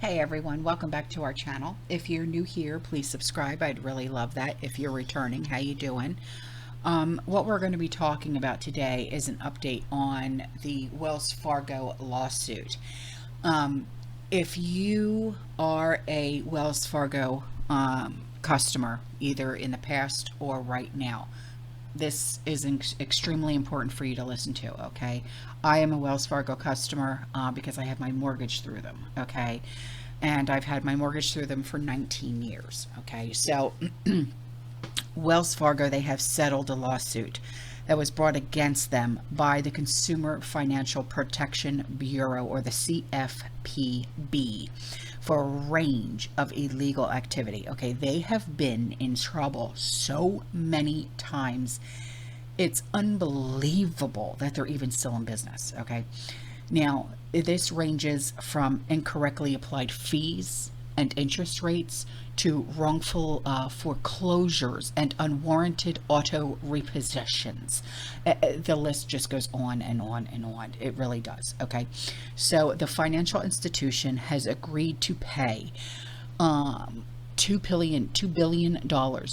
Hey everyone, welcome back to our channel. If you're new here, please subscribe. I'd really love that. If you're returning, how you doing? What we're going to be talking about today is an update on the Wells Fargo lawsuit. If you are a Wells Fargo customer, either in the past or right now, this is extremely important for you to listen to, okay? I am a Wells Fargo customer because I have my mortgage through them, okay? And I've had my mortgage through them for 19 years, okay? So Wells Fargo, they have settled a lawsuit that was brought against them by the Consumer Financial Protection Bureau, or the CFPB, for a range of illegal activity. Okay, they have been in trouble so many times. It's unbelievable that they're even still in business. Okay, now this ranges from incorrectly applied fees and interest rates to wrongful foreclosures and unwarranted auto repossessions. The list just goes on and on and on. It really does. Okay, so the financial institution has agreed to pay $2 billion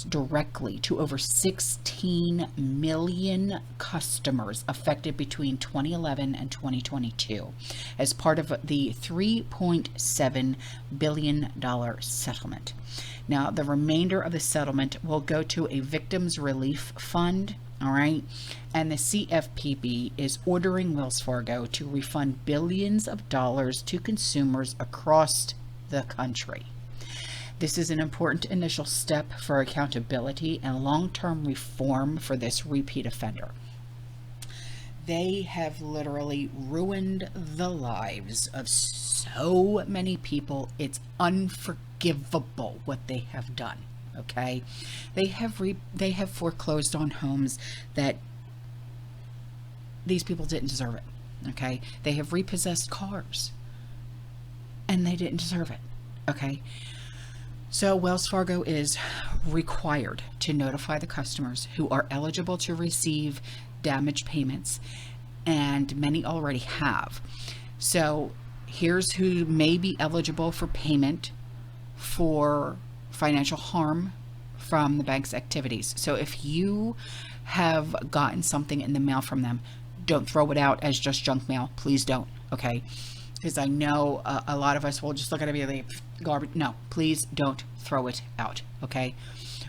directly to over 16 million customers affected between 2011 and 2022 as part of the $3.7 billion settlement. Now, the remainder of the settlement will go to a victims relief fund. All right. And the CFPB is ordering Wells Fargo to refund billions of dollars to consumers across the country. This is an important initial step for accountability and long-term reform for this repeat offender. They have literally ruined the lives of so many people. It's unforgivable what they have done. Okay, they have foreclosed on homes that these people didn't deserve it. Okay, they have repossessed cars and they didn't deserve it. Okay. So Wells Fargo is required to notify the customers who are eligible to receive damage payments, and many already have. So here's who may be eligible for payment for financial harm from the bank's activities. So if you have gotten something in the mail from them, don't throw it out as just junk mail. Please don't. Okay. Because I know a lot of us will just look at it and be like, garbage. No, please don't throw it out. Okay.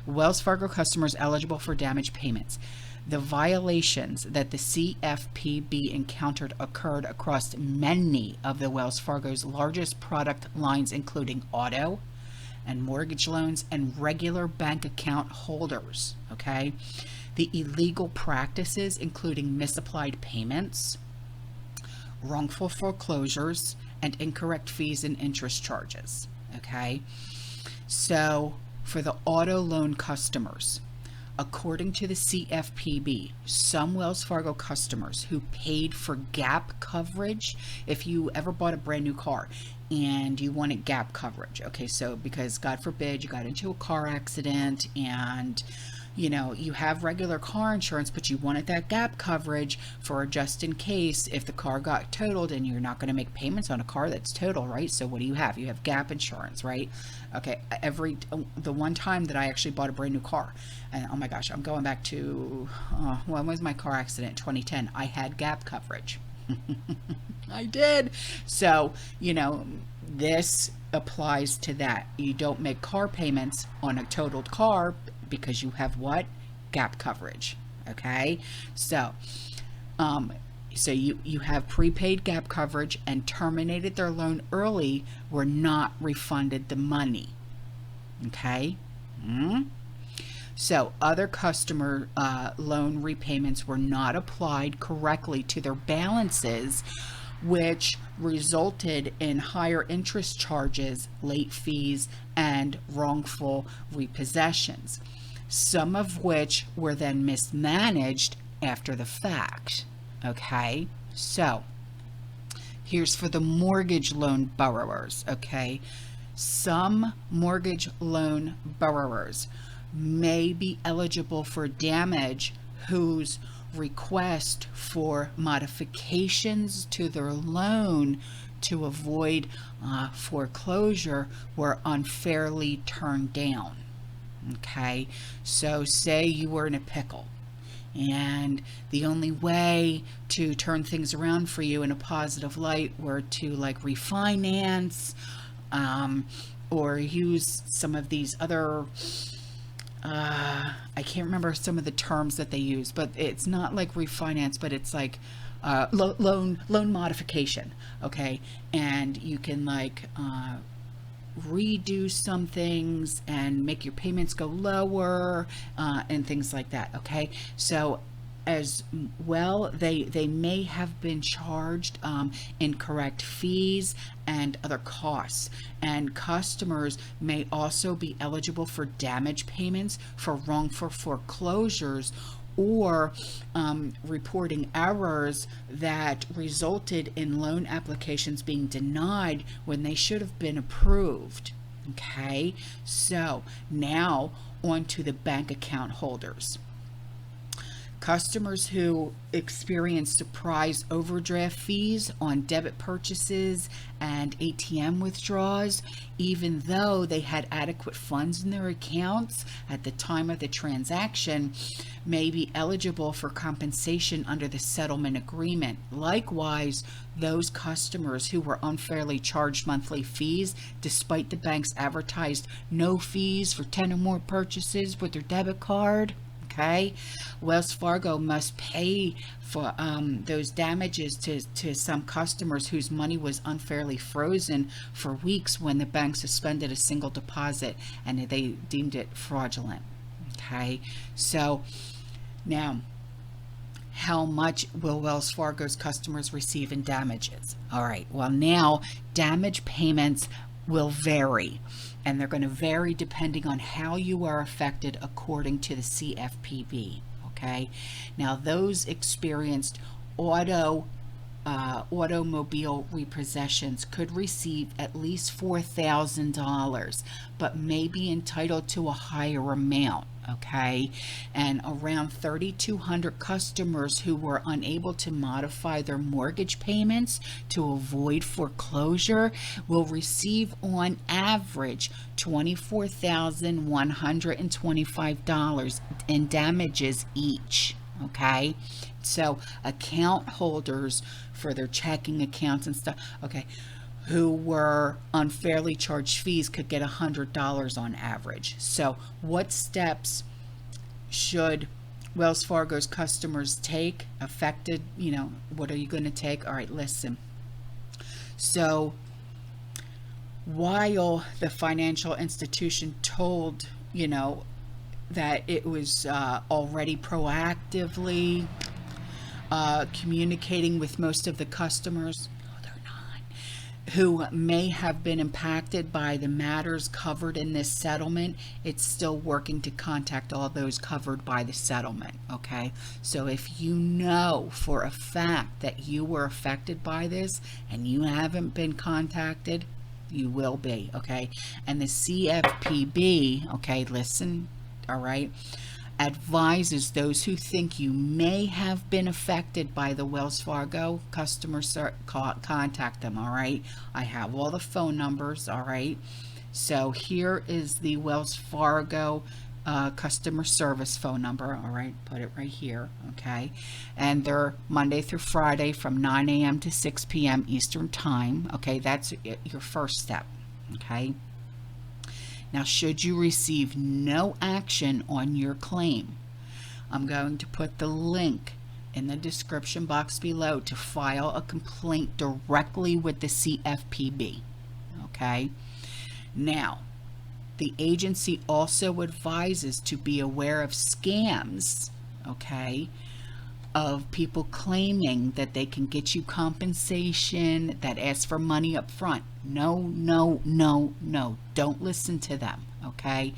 Wells Fargo customers eligible for damage payments. The violations that the CFPB encountered occurred across many of the Wells Fargo's largest product lines, including auto and mortgage loans and regular bank account holders. Okay. The illegal practices, including misapplied payments, wrongful foreclosures, and incorrect fees and interest charges. Okay, so for the auto loan customers, according to the CFPB, some Wells Fargo customers who paid for gap coverage, if you ever bought a brand new car and you wanted gap coverage, okay, so because God forbid you got into a car accident and you know, you have regular car insurance, but you wanted that gap coverage for just in case if the car got totaled, and you're not going to make payments on a car that's total, right? So what do you have? You have gap insurance, right? Okay. The one time that I actually bought a brand new car, and oh my gosh, I'm going back to, when was my car accident? 2010. I had gap coverage. I did. So, you know, this applies to that. You don't make car payments on a totaled car because you have what? Gap coverage. Okay. So, you have prepaid gap coverage and terminated their loan early, were not refunded the money. Okay. So other customer loan repayments were not applied correctly to their balances, which resulted in higher interest charges, late fees, and wrongful repossessions, some of which were then mismanaged after the fact. Okay, so here's for the mortgage loan borrowers. Okay, some mortgage loan borrowers may be eligible for damage whose request for modifications to their loan to avoid foreclosure were unfairly turned down. Okay, so say you were in a pickle, and the only way to turn things around for you in a positive light were to like refinance, or use some of these other I can't remember some of the terms that they use, but it's not like refinance, but it's like loan modification. Okay, and you can like redo some things and make your payments go lower, and things like that. Okay, so as well, they may have been charged incorrect fees and other costs, and customers may also be eligible for damage payments for wrongful foreclosures, or reporting errors that resulted in loan applications being denied when they should have been approved. Okay, so now on to the bank account holders. Customers who experience surprise overdraft fees on debit purchases and ATM withdrawals, even though they had adequate funds in their accounts at the time of the transaction, may be eligible for compensation under the settlement agreement. Likewise, those customers who were unfairly charged monthly fees despite the bank's advertised no fees for 10 or more purchases with their debit card. Okay, Wells Fargo must pay for those damages to some customers whose money was unfairly frozen for weeks when the bank suspended a single deposit and they deemed it fraudulent. Okay, so now, how much will Wells Fargo's customers receive in damages? All right, well, now damage payments will vary, and they're going to vary depending on how you are affected according to the CFPB. Okay, now those experienced automobile repossessions could receive at least $4,000, but may be entitled to a higher amount. Okay, and around 3,200 customers who were unable to modify their mortgage payments to avoid foreclosure will receive on average $24,125 in damages each. Okay, so account holders for their checking accounts and stuff, okay, who were unfairly charged fees could get $100 on average. So what steps should Wells Fargo's customers take affected? What are you going to take? All right, listen. So while the financial institution told that it was already proactively communicating with most of the customers who may have been impacted by the matters covered in this settlement, it's still working to contact all those covered by the settlement. Okay, so if you know for a fact that you were affected by this and you haven't been contacted, you will be. Okay, and the CFPB, okay, listen, all right, advises those who think you may have been affected by the Wells Fargo customer contact them. All right, I have all the phone numbers. All right, so here is the Wells Fargo customer service phone number. All right, put it right here. Okay, and they're Monday through Friday from 9 a.m. to 6 p.m. Eastern time. Okay, that's your first step. Okay, now, should you receive no action on your claim, I'm going to put the link in the description box below to file a complaint directly with the CFPB. Okay? Now, the agency also advises to be aware of scams, okay, of people claiming that they can get you compensation, that ask for money up front. No, no, no, no. Don't listen to them, okay?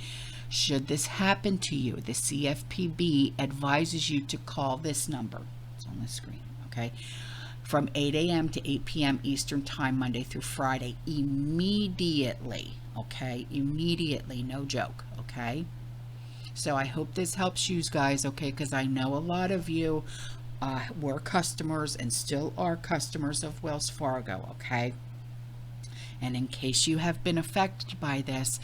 Should this happen to you, the CFPB advises you to call this number. It's on the screen, okay? From 8 a.m. to 8 p.m. Eastern time, Monday through Friday, immediately, okay? Immediately, no joke, okay? So I hope this helps you guys, okay, because I know a lot of you were customers and still are customers of Wells Fargo, okay? And in case you have been affected by this,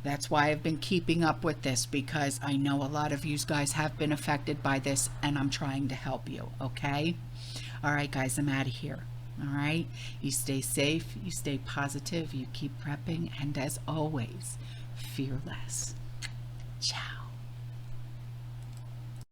that's why I've been keeping up with this, because I know a lot of you guys have been affected by this, and I'm trying to help you, okay? All right, guys, I'm out of here. All right? You stay safe, you stay positive, you keep prepping, and as always, fear less. Ciao.